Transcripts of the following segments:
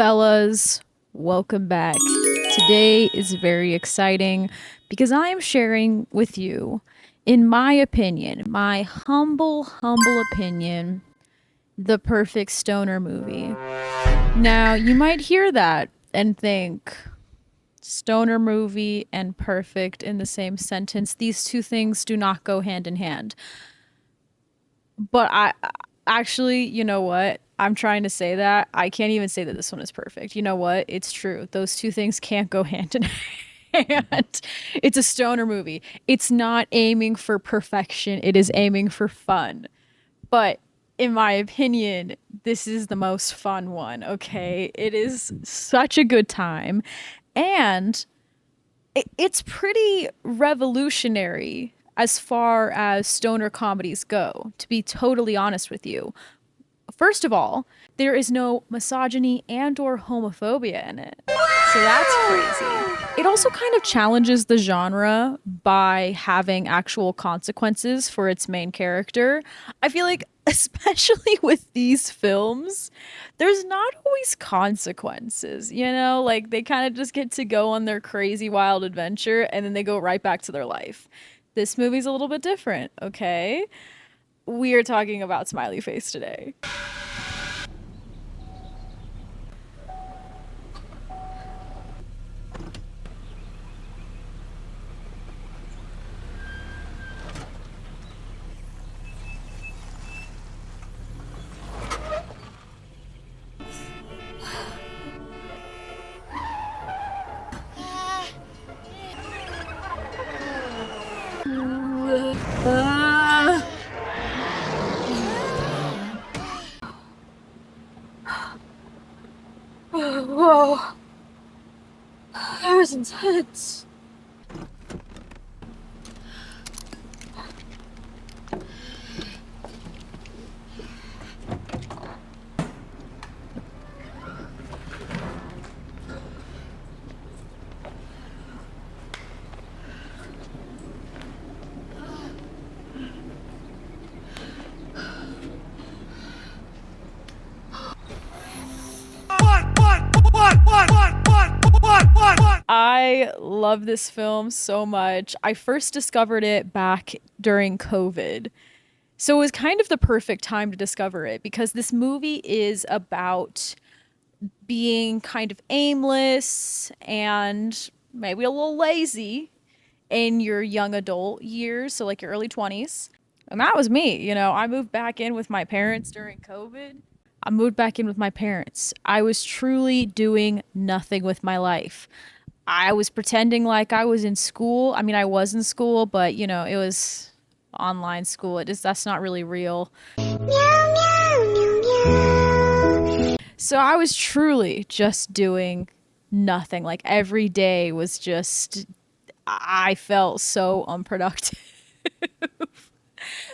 fellas, welcome back. Today is very exciting because I am sharing with you, in my opinion, my humble opinion, the perfect stoner movie. Now, you might hear that and think, stoner movie and perfect in the same sentence. These two things do not go hand in hand. But I actually, you know what? I'm trying to say that. I can't even say that this one is perfect. You know what? It's true. Those two things can't go hand in hand. It's a stoner movie. It's not aiming for perfection, it is aiming for fun. But in my opinion, this is the most fun one, okay? It is such a good time. And it's pretty revolutionary as far as stoner comedies go, to be totally honest with you. First of all, there is no misogyny and or homophobia in it. So that's crazy. It also kind of challenges the genre by having actual consequences for its main character. I feel like especially with these films, there's not always consequences, you know? Like they kind of just get to go on their crazy wild adventure and then they go right back to their life. This movie's a little bit different, okay? We are talking about Smiley Face today. Whoa. That was intense. I love this film so much. I first discovered it back during COVID. So it was kind of the perfect time to discover it because this movie is about being kind of aimless and maybe a little lazy in your young adult years, so like your early 20s. And that was me. You know, I moved back in with my parents during COVID. I moved back in with my parents. I was truly doing nothing with my life. I was pretending like I was in school. I mean, I was in school, but you know, it was online school. That's not really real. So I was truly just doing nothing. Like every day was just I felt so unproductive.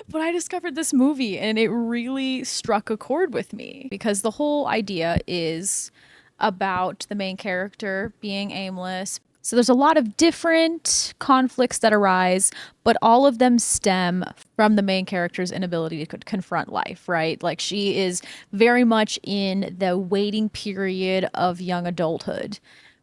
But I discovered this movie and it really struck a chord with me because the whole idea is about the main character being aimless. So there's a lot of different conflicts that arise, but all of them stem from the main character's inability to confront life, right? Like she is very much in the waiting period of young adulthood,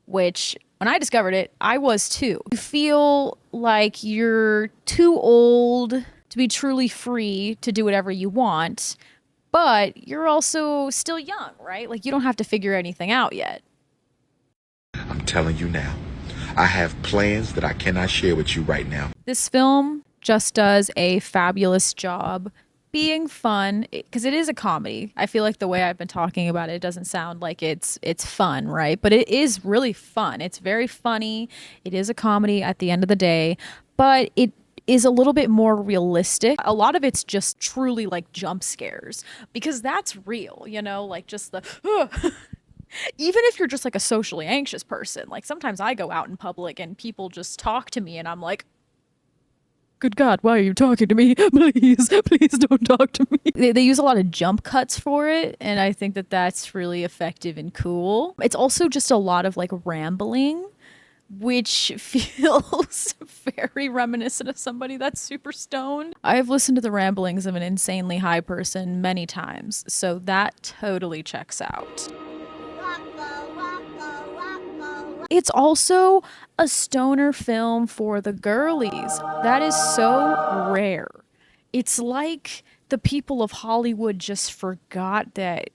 which when I discovered it, I was too. You feel like you're too old to be truly free to do whatever you want, but you're also still young, right? Like you don't have to figure anything out yet. I'm telling you now, I have plans that I cannot share with you right now. This film just does a fabulous job being fun because it is a comedy. I feel like the way I've been talking about it doesn't sound like it's fun, right? But it is really fun. It's very funny. It is a comedy at the end of the day, but it is a little bit more realistic. A lot of it's just truly like jump scares because that's real, you know, like just the even if you're just like a socially anxious person, like sometimes I go out in public and people just talk to me and I'm like, good God, why are you talking to me? Please don't talk to me. They use a lot of jump cuts for it, and I think that that's really effective and cool. It's also just a lot of like rambling, which feels very reminiscent of somebody that's super stoned. I've listened to the ramblings of an insanely high person many times, so that totally checks out. it's also a stoner film for the girlies. That is so rare. It's like the people of Hollywood just forgot that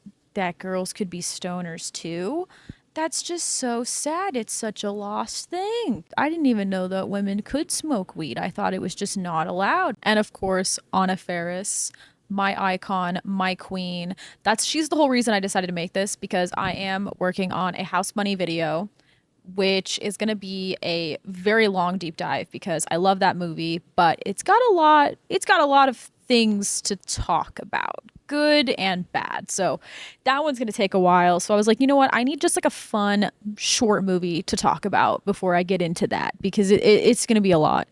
girls could be stoners too. That's just so sad. It's such a lost thing. I didn't even know that women could smoke weed. I thought it was just not allowed. And of course, Anna Faris, my icon, my queen. She's the whole reason I decided to make this, because I am working on a House Money video, which is going to be a very long deep dive because I love that movie, but it's got a lot of things to talk about, good and bad. So that one's going to take a while. So I was like, you know what? I need just like a fun short movie to talk about before I get into that, because it's going to be a lot.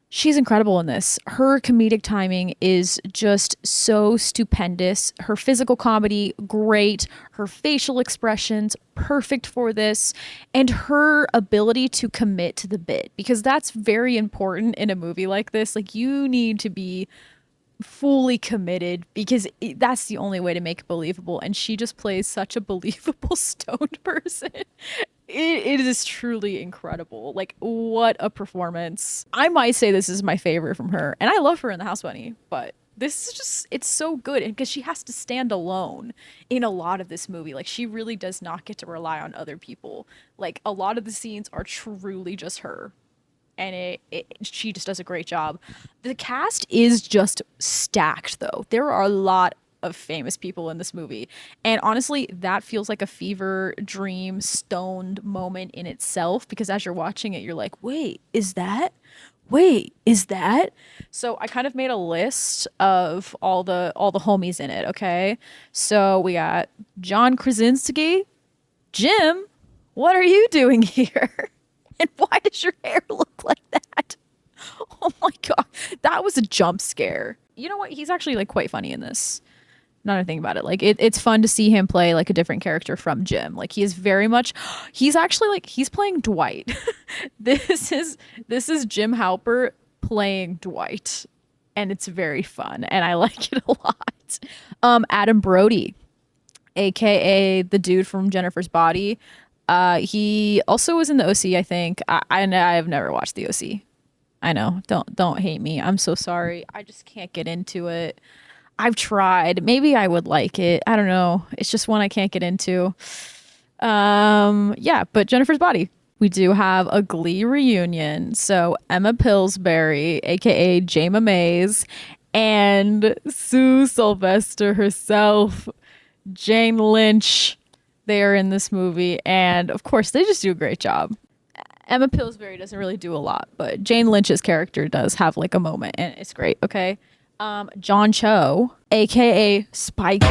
She's incredible in this. Her comedic timing is just so stupendous. Her physical comedy, great. Her facial expressions, perfect for this. And her ability to commit to the bit, because that's very important in a movie like this. Like, you need to be fully committed, because that's the only way to make it believable. And she just plays such a believable stoned person. It is truly incredible. Like, what a performance. I might say this is my favorite from her. And I love her in The House Bunny, but this is just, it's so good. And because she has to stand alone in a lot of this movie. Like, she really does not get to rely on other people. Like, a lot of the scenes are truly just her. And she just does a great job. The cast is just stacked, though. There are a lot of famous people in this movie, and honestly, that feels like a fever dream stoned moment in itself, because as you're watching it, you're like, wait, is that? So I kind of made a list of all the homies in it. Okay, so we got John Krasinski. Jim, what are you doing here? And why does your hair look like that? Oh my god, that was a jump scare. You know what? He's actually like quite funny in this. Now that I think about it, like it's fun to see him play like a different character from Jim. Like, he is very much, he's actually like, he's playing Dwight. This is Jim Halpert playing Dwight, and it's very fun, and I like it a lot. Adam Brody, aka the dude from Jennifer's Body. He also was in the OC, I think. I have never watched the OC. I know. Don't hate me. I'm so sorry. I just can't get into it. I've tried. Maybe I would like it. I don't know. It's just one I can't get into. Yeah, but Jennifer's Body. We do have a Glee reunion. So Emma Pillsbury, aka Jama Mays, and Sue Sylvester herself, Jane Lynch. They are in this movie, and of course, they just do a great job. Emma Pillsbury doesn't really do a lot, but Jane Lynch's character does have like a moment, and it's great. Okay, John Cho, aka Spike,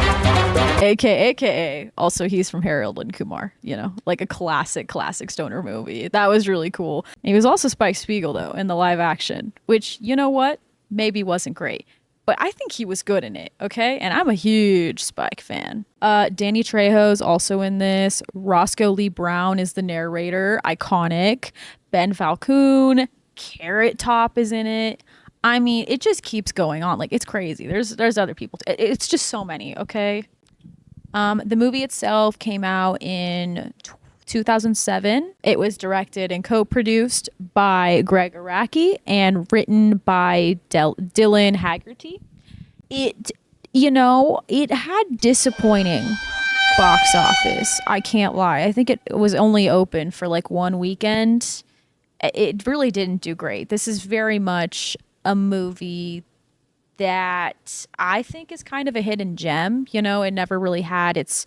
aka also he's from Harold and Kumar. You know, like a classic stoner movie. That was really cool. And he was also Spike Spiegel though in the live action, which, you know what, maybe wasn't great, but I think he was good in it, okay? And I'm a huge Spike fan. Danny Trejo's also in this. Roscoe Lee Brown is the narrator, iconic. Ben Falcoon, Carrot Top is in it. I mean, it just keeps going on. Like, it's crazy. There's other people. It's just so many, okay? The movie itself came out in 2007. It was directed and co-produced by Greg Araki and written by Dylan Haggerty. It had disappointing box office. I can't lie. I think it was only open for like one weekend. It really didn't do great. This is very much a movie that I think is kind of a hidden gem. You know, it never really had its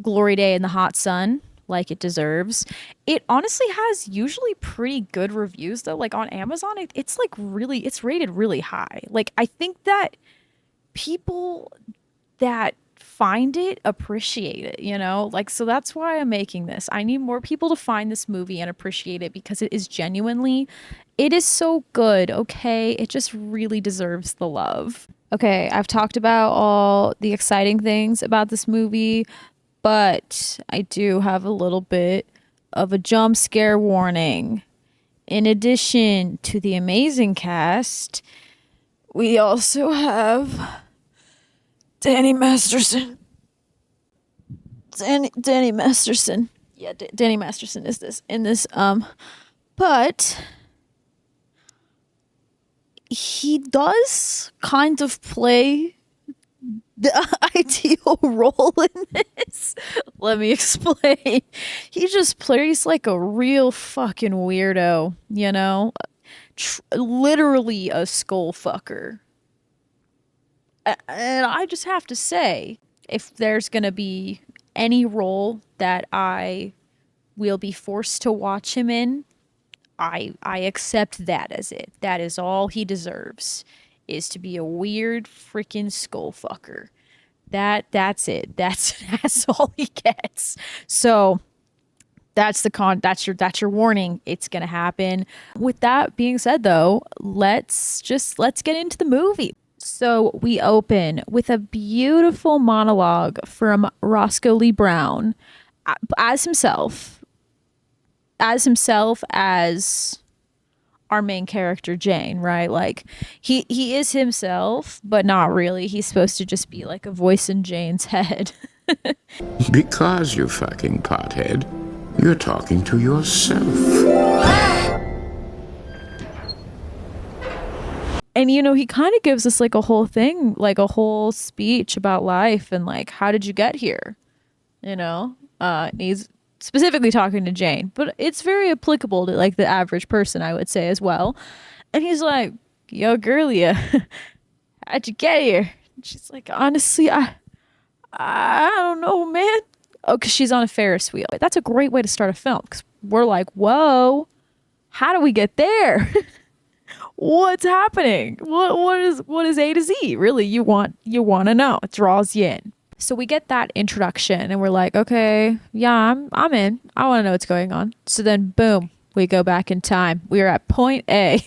glory day in the hot sun like it deserves. It honestly has usually pretty good reviews though. Like on Amazon, it's like really, it's rated really high. Like, I think that people that find it appreciate it, you know? Like, so that's why I'm making this. I need more people to find this movie and appreciate it, because it is genuinely, it is so good, okay? It just really deserves the love. Okay, I've talked about all the exciting things about this movie, but I do have a little bit of a jump scare warning. In addition to the amazing cast, we also have Danny Masterson. Danny Masterson. Yeah, Danny Masterson is this in this. But he does kind of play the ideal role in this. Let me explain. He just plays like a real fucking weirdo, you know? Literally a skull fucker. And I just have to say, if there's going to be any role that I will be forced to watch him in, I accept that as it. That is all he deserves, is to be a weird freaking skull fucker. That's it. That's all he gets. So that's that's your warning. It's gonna happen. With that being said though, let's get into the movie. So we open with a beautiful monologue from Roscoe Lee Brown as himself, as our main character Jane, right? Like he is himself, but not really. He's supposed to just be like a voice in Jane's head. Because, you fucking pothead, you're talking to yourself. And you know, he kind of gives us like a whole thing, like a whole speech about life and like how did you get here? You know? He's specifically talking to Jane, but it's very applicable to like the average person, I would say, as well. And he's like, yo, girlie, how'd you get here? And she's like, honestly, I don't know, man. Oh, because she's on a Ferris wheel. That's a great way to start a film, because we're like, whoa, how do we get there? What's happening? What is A to Z? Really, you want to know. It draws you in. So we get that introduction and we're like, okay, yeah, I'm in. I want to know what's going on. So then boom, we go back in time. We are at point A.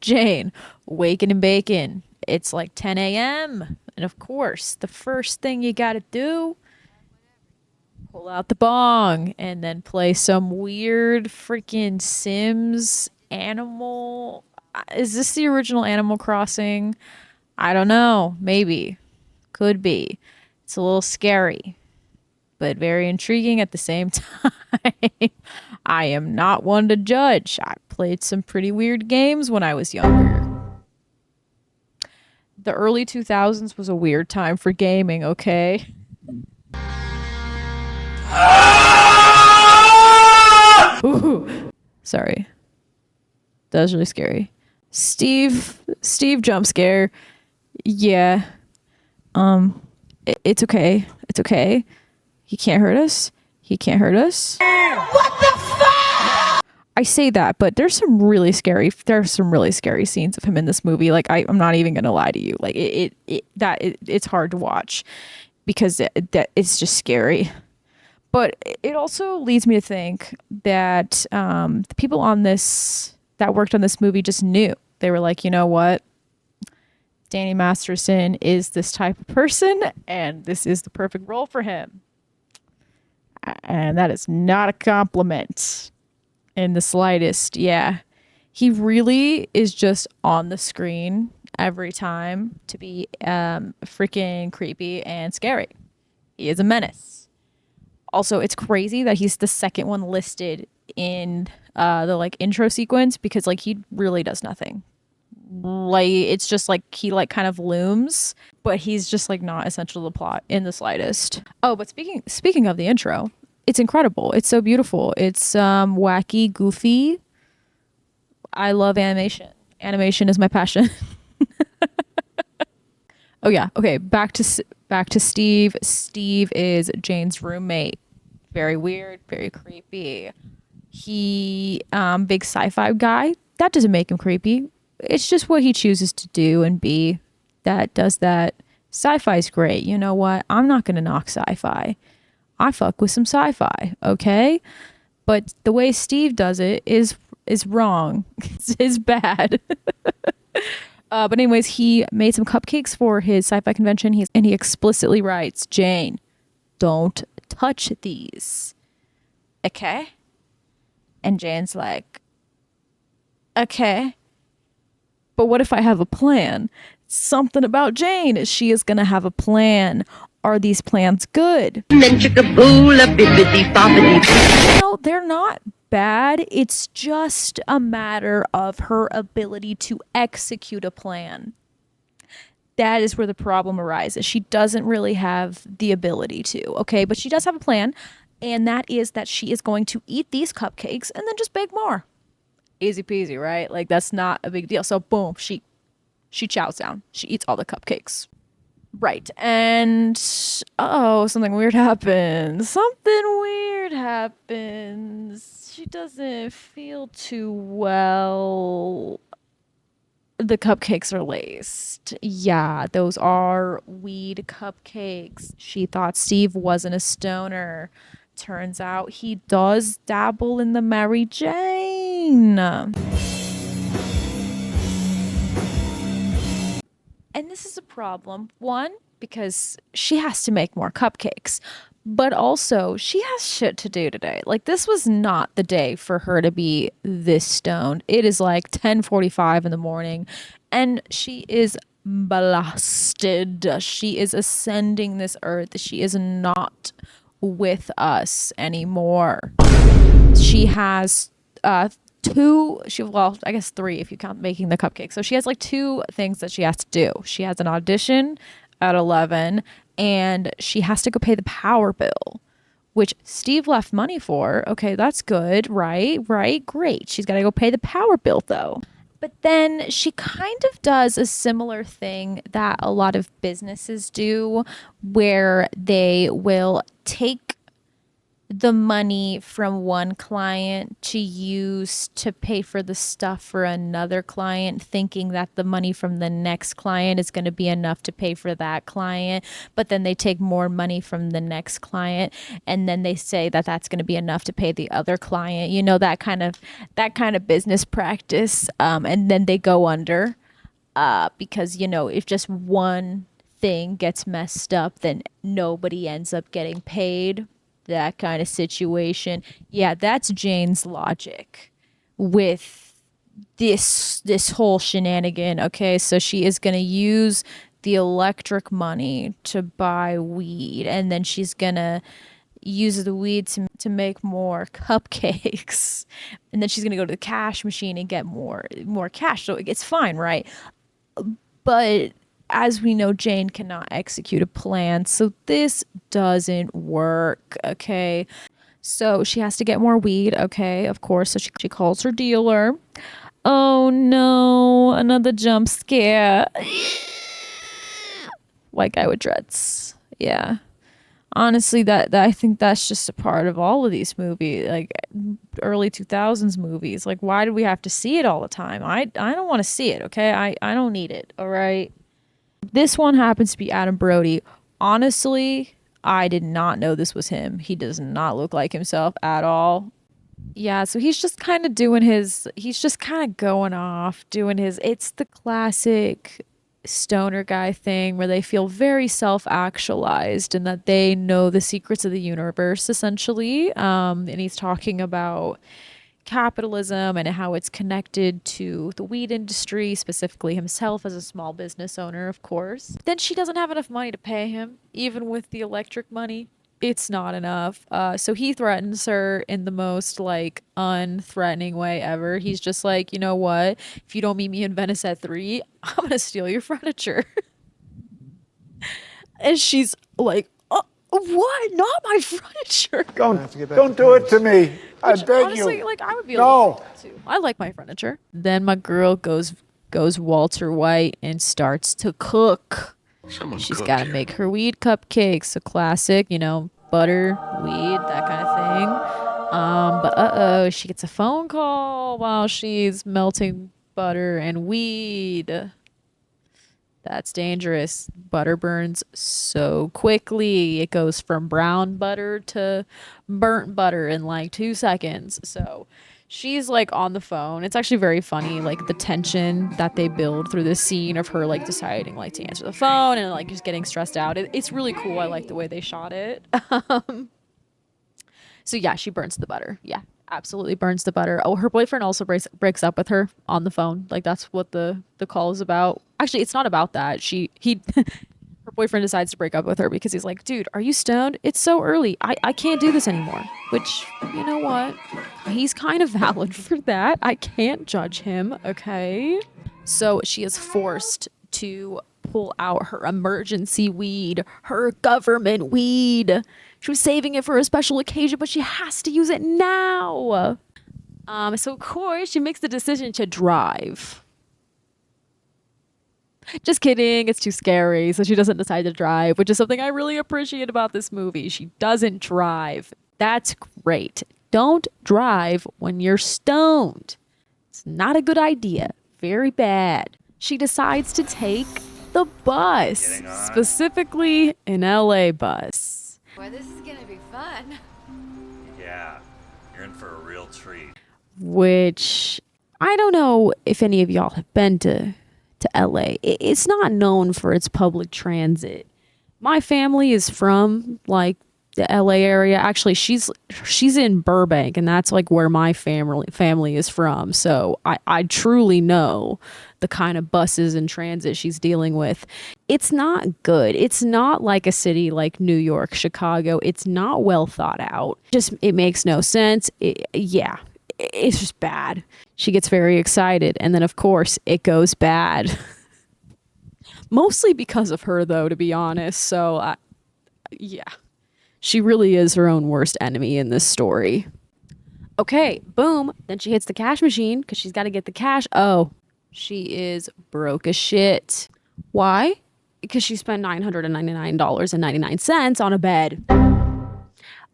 Jane, waking and baking. It's like 10 a.m. And of course, the first thing you got to do, pull out the bong and then play some weird freaking Sims animal. Is this the original Animal Crossing? I don't know. Maybe. Could be. It's a little scary, but very intriguing at the same time. I am not one to judge. I played some pretty weird games when I was younger. The early 2000s was a weird time for gaming, okay? Ooh. Sorry. That was really scary. Steve jump scare. Yeah. It's okay. It's okay. He can't hurt us. He can't hurt us. What the fuck? I say that, but there's some really scary scenes of him in this movie. Like I'm not even gonna lie to you. Like it's hard to watch because it's just scary. But it also leads me to think that the people that worked on this movie just knew. They were like, you know what? Danny Masterson is this type of person, and this is the perfect role for him. And that is not a compliment in the slightest. Yeah. He really is just on the screen every time to be freaking creepy and scary. He is a menace. Also, it's crazy that he's the second one listed in the like intro sequence because like he really does nothing. Like it's just like he like kind of looms, but he's just like not essential to the plot in the slightest. Oh, but speaking of the intro, it's incredible. It's so beautiful. It's wacky, goofy. I love animation. Animation is my passion. Oh yeah. Okay, back to Steve. Steve is Jane's roommate. Very weird, very creepy. He big sci-fi guy. That doesn't make him creepy. It's just what he chooses to do and be that does that. Sci-fi's great. You know what? I'm not going to knock sci-fi. I fuck with some sci-fi, okay? But the way Steve does it is wrong. It's bad. But anyways, he made some cupcakes for his sci-fi convention. He explicitly writes, Jane, don't touch these. Okay? And Jane's like, okay. But what if I have a plan? Something about Jane is she is going to have a plan. are these plans good? Then chickaboola, bibbidi bobbidi. No, they're not bad. It's just a matter of her ability to execute a plan. That is where the problem arises. She doesn't really have the ability to, okay? But she does have a plan, and that is that she is going to eat these cupcakes and then just bake more. Easy peasy, right? Like, that's not a big deal. So boom, she chows down. She eats all the cupcakes. Right. And something weird happens. She doesn't feel too well. The cupcakes are laced. Yeah, those are weed cupcakes. She thought Steve wasn't a stoner. Turns out he does dabble in the Mary Jane. And this is a problem. One, because she has to make more cupcakes. But also, she has shit to do today. Like, this was not the day for her to be this stoned. It is like 10:45 in the morning, and she is blasted. She is ascending this earth. She is not with us anymore. She has I guess three if you count making the cupcakes. So she has like two things that she has to do. She has an audition at 11, and she has to go pay the power bill, which Steve left money for. Okay, that's good, right? Great. She's got to go pay the power bill though. But then she kind of does a similar thing that a lot of businesses do, where they will take the money from one client to use to pay for the stuff for another client, thinking that the money from the next client is going to be enough to pay for that client. But then they take more money from the next client, and then they say that that's going to be enough to pay the other client. You know, that kind of business practice. And then they go under because, you know, if just one thing gets messed up, then nobody ends up getting paid. That kind of situation. Yeah, that's Jane's logic with this whole shenanigan. Okay, so she is going to use the electric money to buy weed, and then she's going to use the weed to make more cupcakes, and then she's going to go to the cash machine and get more cash. So it's fine, right? But as we know, Jane cannot execute a plan, so this doesn't work, okay? So she has to get more weed, okay, of course. So she calls her dealer. Oh no, another jump scare. White guy with dreads. Yeah. Honestly, that I think that's just a part of all of these movies, like early 2000s movies. Like, why do we have to see it all the time? I don't want to see it, okay? I don't need it, all right? This one happens to be Adam Brody. Honestly, I did not know this was him. He does not look like himself at all. Yeah, so he's just kind of going off, doing his, it's the classic stoner guy thing where they feel very self-actualized and that they know the secrets of the universe, essentially. And he's talking about capitalism and how it's connected to the weed industry, specifically himself as a small business owner, of course. Then she doesn't have enough money to pay him, even with the electric money. It's not enough. So he threatens her in the most like unthreatening way ever. He's just like, you know what? If you don't meet me in Venice at 3, I'm gonna steal your furniture. And she's like, what? Not my furniture. Don't do it to me. I beg honestly, you. like, I would be able to do that too. I like my furniture. Then my girl goes Walter White and starts to cook. She's got to make her weed cupcakes, a classic, you know, butter, weed, that kind of thing. But she gets a phone call while she's melting butter and weed. That's dangerous. Butter burns so quickly. It goes from brown butter to burnt butter in like 2 seconds. So she's like on the phone. It's actually very funny, like the tension that they build through this scene of her like deciding like to answer the phone and like just getting stressed out. It's really cool. I like the way they shot it. So yeah, she burns the butter. Yeah, absolutely burns the butter. Oh, her boyfriend also breaks up with her on the phone. Like, that's what the call is about. Actually, it's not about that. Her boyfriend decides to break up with her because he's like, dude, are you stoned? It's so early. I can't do this anymore. Which, you know what? He's kind of valid for that. I can't judge him, okay? So she is forced to pull out her emergency weed, her government weed. She was saving it for a special occasion, but she has to use it now. So of course she makes the decision to drive. Just kidding, it's too scary, so she doesn't decide to drive, which is something I really appreciate about this movie. She doesn't drive. That's great. Don't drive when you're stoned. It's not a good idea. Very bad. She decides to take the bus, specifically an LA bus. Boy, this is gonna be fun. Yeah, you're in for a real treat. Which I don't know if any of y'all have been to LA. It's not known for its public transit. My family is from like the LA area. Actually, she's in Burbank, and that's like where my family is from. So I truly know the kind of buses and transit she's dealing with. It's not good. It's not like a city like New York, Chicago. It's not well thought out. Just it makes no sense. It's just bad. She gets very excited, and then of course it goes bad. Mostly because of her, though, to be honest. So yeah, she really is her own worst enemy in this story. Okay, boom. Then she hits the cash machine because she's got to get the cash. Oh, she is broke as shit. Why? Because she spent $999.99 on a bed.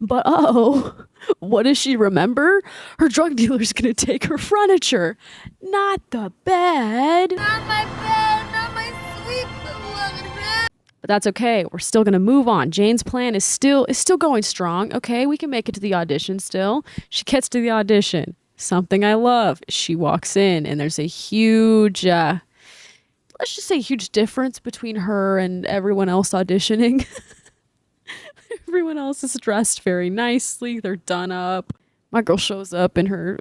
But what does she remember? Her drug dealer's gonna take her furniture, not the bed. Not my bed, not my sweet beloved bed. But that's okay. We're still gonna move on. Jane's plan is still going strong. Okay, we can make it to the audition still. She gets to the audition. Something I love. She walks in, and there's a huge, let's just say, huge difference between her and everyone else auditioning. Everyone else is dressed very nicely. They're done up. My girl shows up in her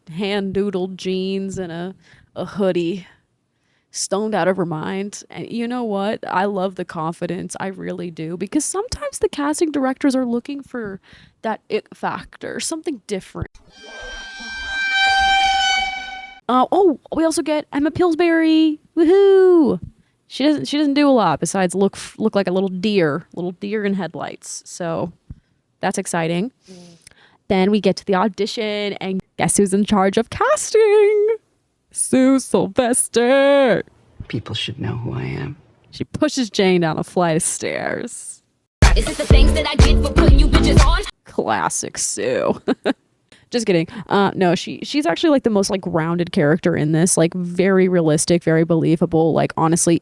hand-doodled jeans and a hoodie, stoned out of her mind. And you know what? I love the confidence. I really do. Because sometimes the casting directors are looking for that it factor, something different. We also get Emma Pillsbury. Woohoo! She doesn't do a lot besides look like a little deer in headlights. So that's exciting. Then we get to the audition, and guess who's in charge of casting? Sue Sylvester. People should know who I am. She pushes Jane down a flight of stairs. Is this the things that I get for putting you bitches on? Classic Sue. Just kidding. No, she's actually like the most like grounded character in this. Like very realistic, very believable. Like honestly,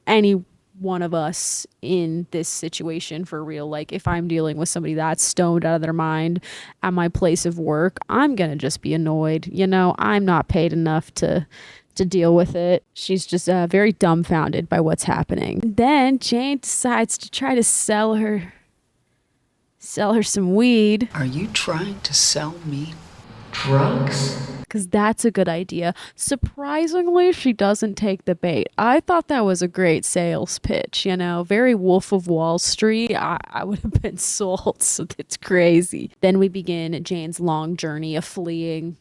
any one of us in this situation for real, like if I'm dealing with somebody that's stoned out of their mind at my place of work, I'm gonna just be annoyed. You know, I'm not paid enough to deal with it. She's just very dumbfounded by what's happening. Then Jane decides to try to sell her some weed. Are you trying to sell me drugs? Because that's a good idea. Surprisingly, she doesn't take the bait. I thought that was a great sales pitch, you know, very Wolf of Wall Street. I would have been sold, so it's crazy. Then we begin Jane's long journey of fleeing.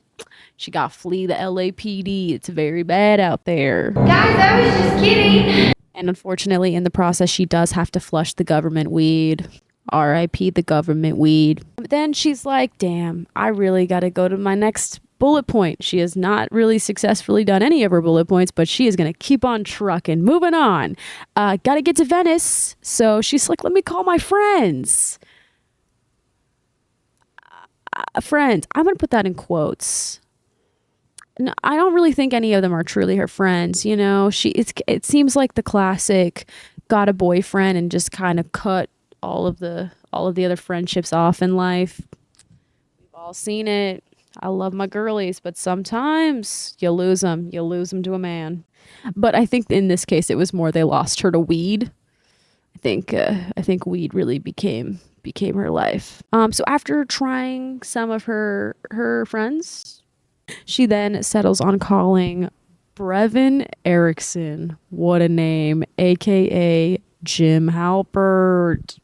She got to flee the LAPD. It's very bad out there. Guys, I was just kidding. And unfortunately, in the process, she does have to flush the government weed. R.I.P. the government weed. But then she's like, damn, I really got to go to my next bullet point. She has not really successfully done any of her bullet points, but she is going to keep on trucking. Moving on. Got to get to Venice. So she's like, let me call my friends. Friends. I'm going to put that in quotes. No, I don't really think any of them are truly her friends. You know, it seems like the classic got a boyfriend and just kind of cut all of the other friendships off in life. We've all seen it. I love my girlies, but sometimes you lose them. You lose them to a man. But I think in this case, it was more they lost her to weed. I think weed really became her life. So after trying some of her friends, she then settles on calling Brevin Erickson, what a name, aka Jim Halpert.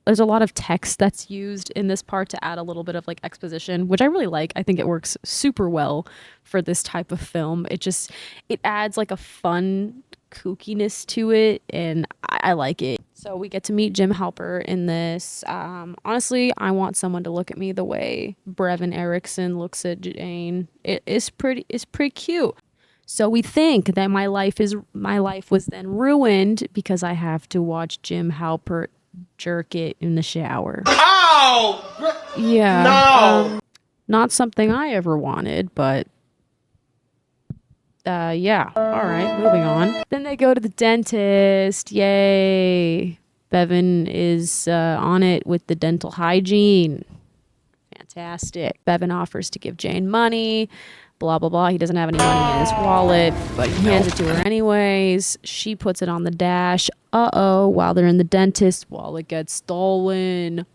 There's a lot of text that's used in this part to add a little bit of like exposition, which I really like. I think it works super well for this type of film. It adds like a fun kookiness to it, and I like it. So we get to meet Jim Halpert in this. Honestly, I want someone to look at me the way Brevin Erickson looks at Jane. It's pretty cute. So we think that my life was then ruined because I have to watch Jim Halpert jerk it in the shower. Oh! Yeah. No! Not something I ever wanted, but yeah. All right, moving on. Then they go to the dentist. Yay. Bevan is on it with the dental hygiene. Fantastic. Bevan offers to give Jane money. Blah, blah, blah. He doesn't have any money in his wallet, but he hands it to her anyways. She puts it on the dash. Uh-oh. While they're in the dentist, wallet gets stolen.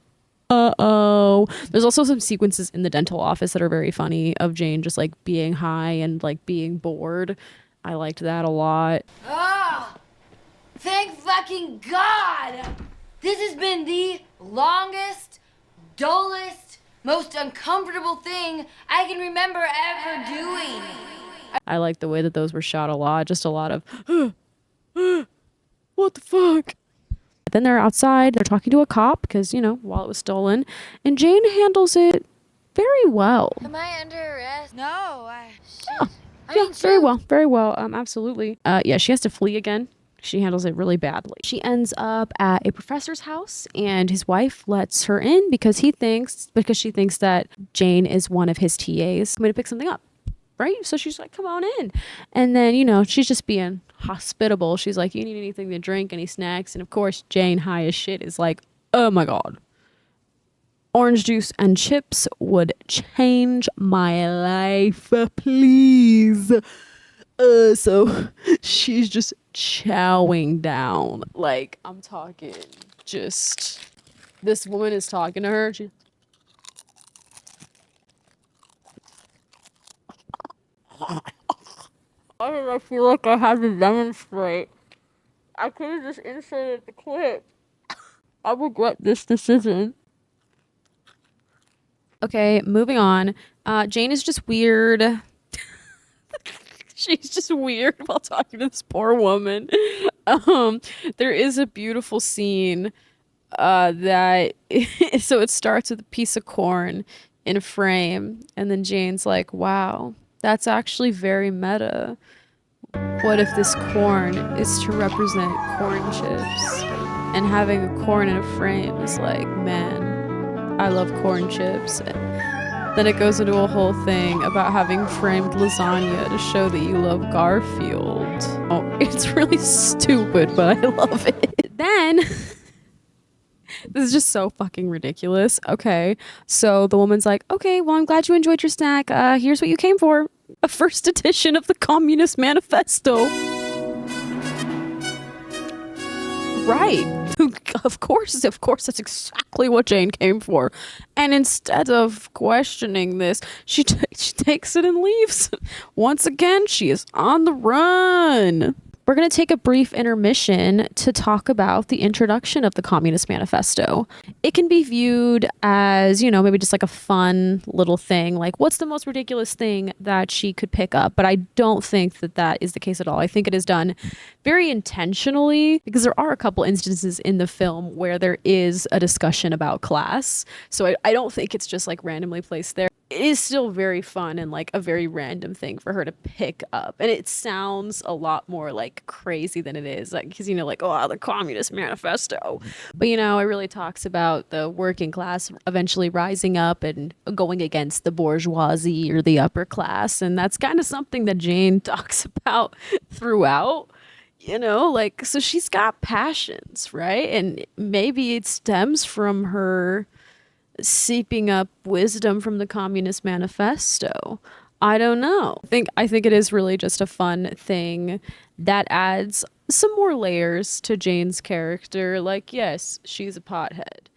Uh-oh. There's also some sequences in the dental office that are very funny of Jane just like being high and like being bored. I liked that a lot. Oh, thank fucking God! This has been the longest, dullest, most uncomfortable thing I can remember ever doing. I like the way that those were shot a lot. Just a lot of, what the fuck? Then they're outside. They're talking to a cop because, you know, wallet was stolen. And Jane handles it very well. Am I under arrest? No, I... Oh, yeah, very well. Very well. Absolutely. Yeah, she has to flee again. She handles it really badly. She ends up at a professor's house and his wife lets her in because she thinks that Jane is one of his TAs. I'm going to pick something up. Right? So she's like, come on in. And then, you know, she's just being hospitable. She's like, you need anything to drink, any snacks? And of course, Jane, high as shit, is like, oh my God. Orange juice and chips would change my life, please. So she's just chowing down. Like, I'm talking just, this woman is talking to her. I feel like I had to demonstrate. I could have just inserted the clip. I regret this decision. Okay, moving on. Jane is just weird. She's just weird while talking to this poor woman. There is a beautiful scene that so it starts with a piece of corn in a frame, and then Jane's like, wow, that's actually very meta. What if this corn is to represent corn chips? And having a corn in a frame is like, man, I love corn chips. Then it goes into a whole thing about having framed lasagna to show that you love Garfield. Oh, it's really stupid, but I love it. Then, this is just so fucking ridiculous. Okay, so the woman's like, okay, well, I'm glad you enjoyed your snack. Here's what you came for. A first edition of the Communist Manifesto. Right. Of course, that's exactly what Jane came for. And instead of questioning this, she takes it and leaves. Once again, she is on the run. We're going to take a brief intermission to talk about the introduction of the Communist Manifesto. It can be viewed as, you know, maybe just like a fun little thing, like what's the most ridiculous thing that she could pick up? But I don't think that that is the case at all. I think it is done very intentionally because there are a couple instances in the film where there is a discussion about class. So I don't think it's just like randomly placed there. It is still very fun and like a very random thing for her to pick up. And it sounds a lot more like crazy than it is. Like, because, you know, like, oh, the Communist Manifesto. But, you know, it really talks about the working class eventually rising up and going against the bourgeoisie or the upper class. And that's kind of something that Jane talks about throughout. You know, like, so she's got passions, right? And maybe it stems from her seeping up wisdom from the Communist Manifesto. I don't know. I think it is really just a fun thing that adds some more layers to Jane's character. Like, yes, she's a pothead,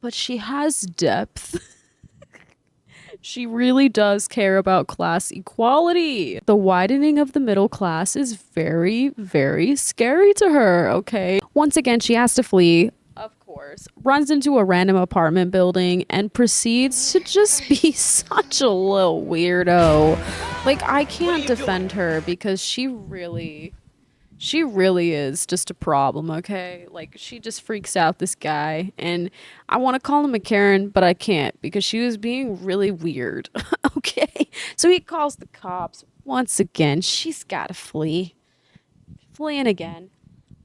but she has depth. She really does care about class equality. The widening of the middle class is very, very scary to her, okay? Once again, she has to flee, of course, runs into a random apartment building and proceeds to just be such a little weirdo. Like, I can't defend her because she really is just a problem, okay? Like, she just freaks out this guy, and I want to call him a Karen, but I can't because she was being really weird, okay? So he calls the cops. Once again, she's got to flee. Fleeing again.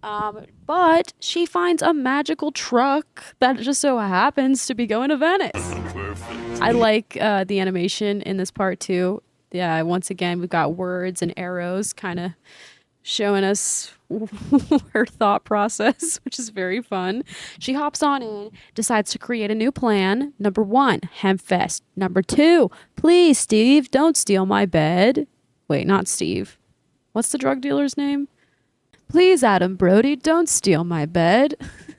But she finds a magical truck that just so happens to be going to Venice. I like the animation in this part too. Yeah, once again, we've got words and arrows kind of showing us her thought process, which is very fun. She hops on in, decides to create a new plan. Number 1, Hempfest. Number 2, please, Steve, don't steal my bed. Wait, not Steve. What's the drug dealer's name? Please, Adam Brody, don't steal my bed.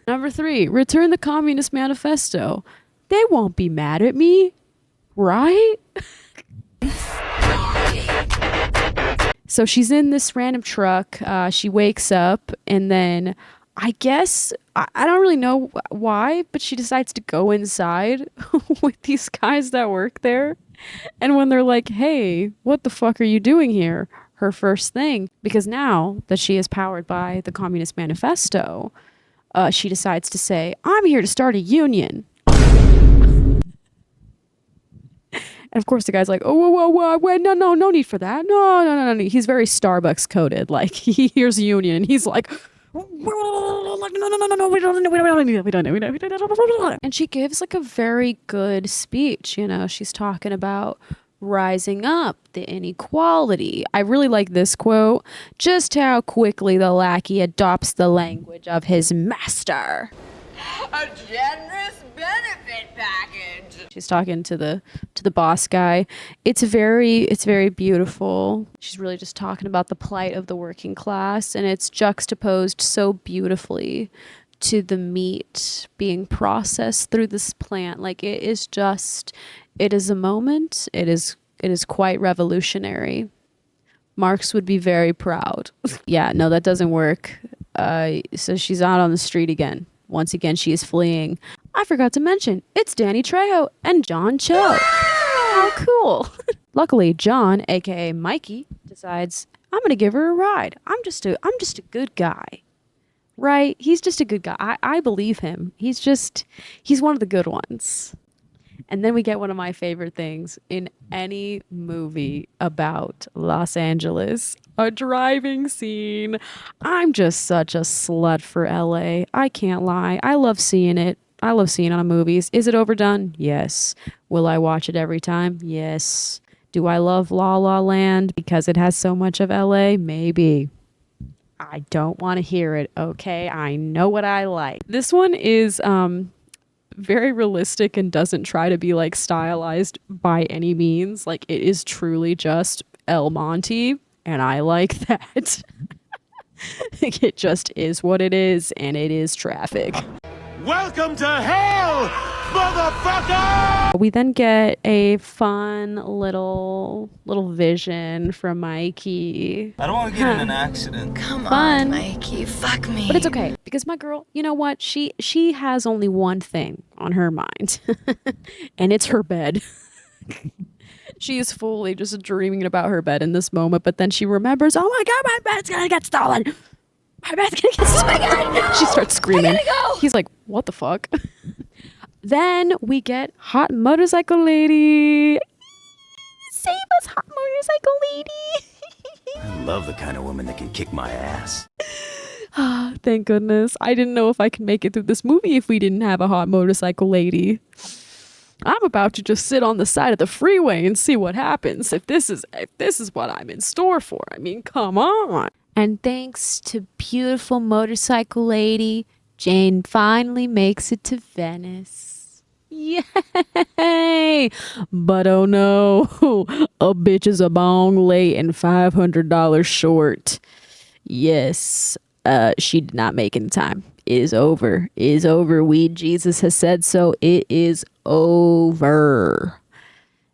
Number 3, return the Communist Manifesto. They won't be mad at me, right? So she's in this random truck. She wakes up, and then I guess, I don't really know why, but she decides to go inside with these guys that work there. And when they're like, hey, what the fuck are you doing here? Her first thing, because now that she is powered by the Communist Manifesto, she decides to say, I'm here to start a union. And of course the guy's like, whoa, wait, no need for that. No. He's very Starbucks coded. Like, he hears a union and he's like, no, we don't. And she gives like a very good speech. You know, she's talking about rising up, the inequality. I really like this quote. Just how quickly the lackey adopts the language of his master. A generous benefit package. She's talking to the boss guy. It's very beautiful. She's really just talking about the plight of the working class, and it's juxtaposed so beautifully to the meat being processed through this plant. Like, it is a moment. It is quite revolutionary. Marx would be very proud. Yeah, no, that doesn't work. So she's out on the street again. Once again, she is fleeing. I forgot to mention, it's Danny Trejo and John Cho. How cool. Luckily, John, aka Mikey, decides, I'm gonna give her a ride. I'm just a good guy. Right? He's just a good guy. I believe him. He's one of the good ones. And then we get one of my favorite things in any movie about Los Angeles, a driving scene. I'm just such a slut for LA. I can't lie. I love seeing it. I love seeing it on movies. Is it overdone? Yes. Will I watch it every time? Yes. Do I love La La Land because it has so much of LA? Maybe. I don't want to hear it, okay? I know what I like. This one is very realistic and doesn't try to be like stylized by any means. Like, it is truly just El Monte, and I like that. It just is what it is, and it is traffic. Welcome to hell, motherfucker! We then get a fun little vision from Mikey. I don't want to get in an accident. Come Fun. on, Mikey, fuck me. But it's okay, because my girl, you know what? She has only one thing on her mind, and it's her bed. She is fully just dreaming about her bed in this moment, but then she remembers, oh my God, my bed's gonna get stolen. My bed's gonna get stolen. Oh my God, no. She starts screaming. I gotta go. He's like, what the fuck? Then we get Hot Motorcycle Lady. Save us, Hot Motorcycle Lady. I love the kind of woman that can kick my ass. Thank goodness. I didn't know if I could make it through this movie if we didn't have a Hot Motorcycle Lady. I'm about to just sit on the side of the freeway and see what happens if this is what I'm in store for. I mean, come on. And thanks to beautiful Motorcycle Lady, Jane finally makes it to Venice. Yay! But oh no, a bitch is a bong late and $500 short. Yes, she did not make it in time. It is over. It is over. Jesus has said so. It is over.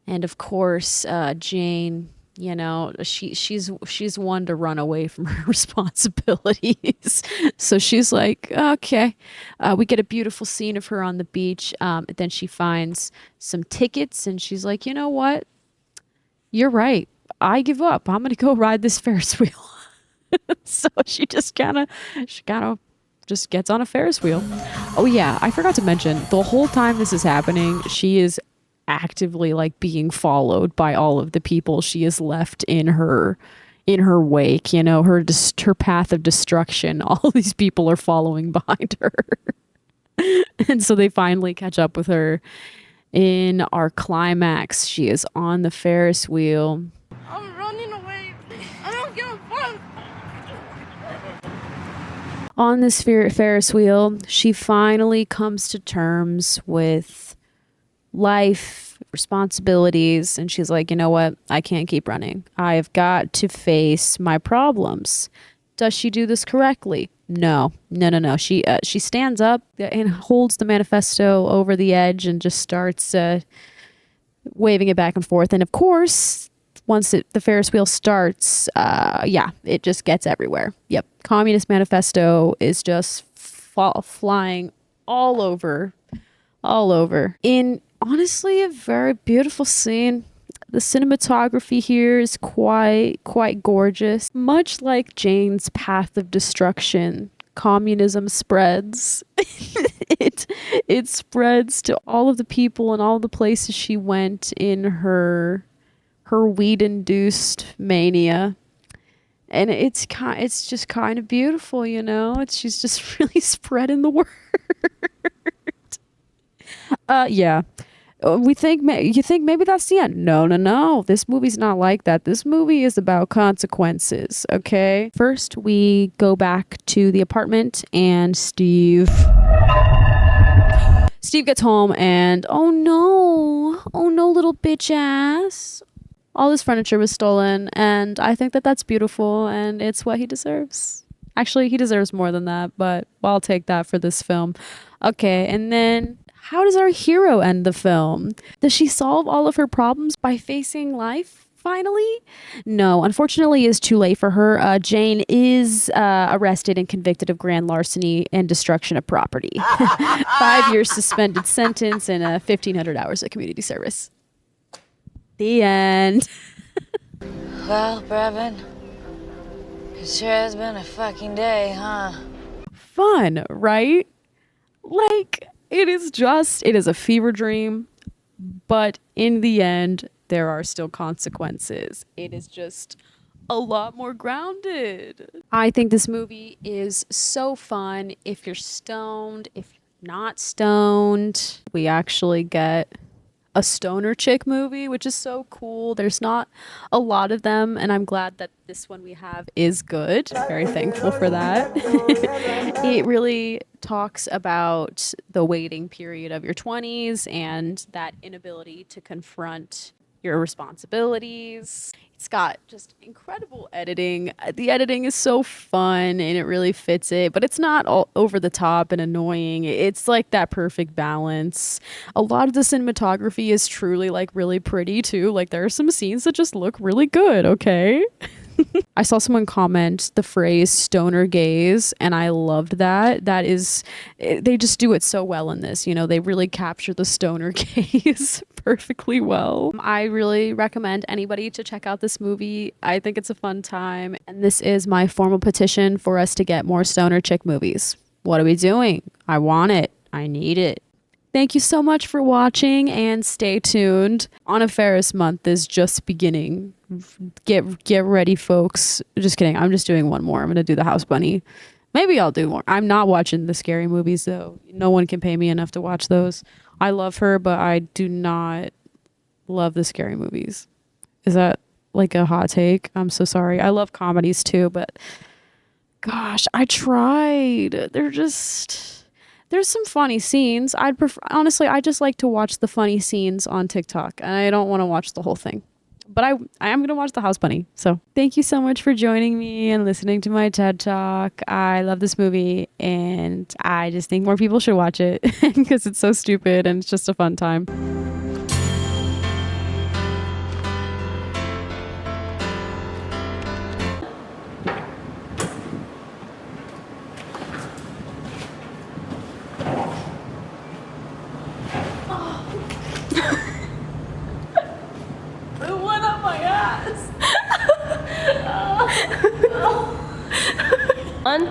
And of course, Jane, you know, she's one to run away from her responsibilities. So she's like, okay. We get a beautiful scene of her on the beach. Then she finds some tickets and she's like, you know what? You're right. I give up. I'm gonna go ride this Ferris wheel. So she kind of just gets on a Ferris wheel. Oh yeah, I forgot to mention, the whole time this is happening, she is actively like being followed by all of the people she has left in her wake, you know, her path of destruction. All these people are following behind her. And so they finally catch up with her. In our climax, she is on the Ferris wheel. I'm running away. I don't give a fuck. On this Ferris wheel, she finally comes to terms with life, responsibilities, and she's like, you know what? I can't keep running. I have got to face my problems. Does she do this correctly? No. She stands up and holds the manifesto over the edge and just starts waving it back and forth. And of course, once the Ferris wheel starts, it just gets everywhere. Yep. Communist Manifesto is just flying all over. In honestly a very beautiful scene. The cinematography here is quite gorgeous. Much like Jane's path of destruction, communism spreads. It spreads to all of the people and all the places she went in her weed-induced mania. And it's just kind of beautiful, you know? She's just really spreading the word. Yeah. You think maybe that's the end. No. This movie's not like that. This movie is about consequences, okay? First, we go back to the apartment and Steve gets home and oh no, little bitch ass. All his furniture was stolen, and I think that that's beautiful, and it's what he deserves. Actually, he deserves more than that, but I'll take that for this film. Okay, and then how does our hero end the film? Does she solve all of her problems by facing life finally? No, unfortunately, it's too late for her. Jane is arrested and convicted of grand larceny and destruction of property. 5 years suspended sentence and 1,500 hours of community service. The end. Well, Brevin, it sure has been a fucking day, huh? Fun, right? Like, it is a fever dream, but in the end, there are still consequences. It is just a lot more grounded. I think this movie is so fun if you're stoned, if you're not stoned. We actually get a stoner chick movie, which is so cool. There's not a lot of them, and I'm glad that this one we have is good. Very thankful for that. It really talks about the waiting period of your 20s and that inability to confront your responsibilities. It's got just incredible editing. The editing is so fun and it really fits it, but it's not all over the top and annoying. It's like that perfect balance. A lot of the cinematography is truly like really pretty too. Like there are some scenes that just look really good, okay? I saw someone comment the phrase stoner gaze, and I loved that. They just do it so well in this. You know, they really capture the stoner gaze perfectly well. I really recommend anybody to check out this movie. I think it's a fun time, and this is my formal petition for us to get more stoner chick movies. What are we doing? I want it. I need it. Thank you so much for watching, and stay tuned. Anna Faris month is just beginning. Get ready, folks. Just kidding. I'm just doing one more. I'm going to do the House Bunny. Maybe I'll do more. I'm not watching the scary movies, though. No one can pay me enough to watch those. I love her, but I do not love the scary movies. Is that like a hot take? I'm so sorry. I love comedies, too, but gosh, I tried. There's some funny scenes. Honestly, I just like to watch the funny scenes on TikTok, and I don't want to watch the whole thing. But I am going to watch The House Bunny. So thank you so much for joining me and listening to my TED Talk. I love this movie, and I just think more people should watch it because it's so stupid and it's just a fun time. ass. One.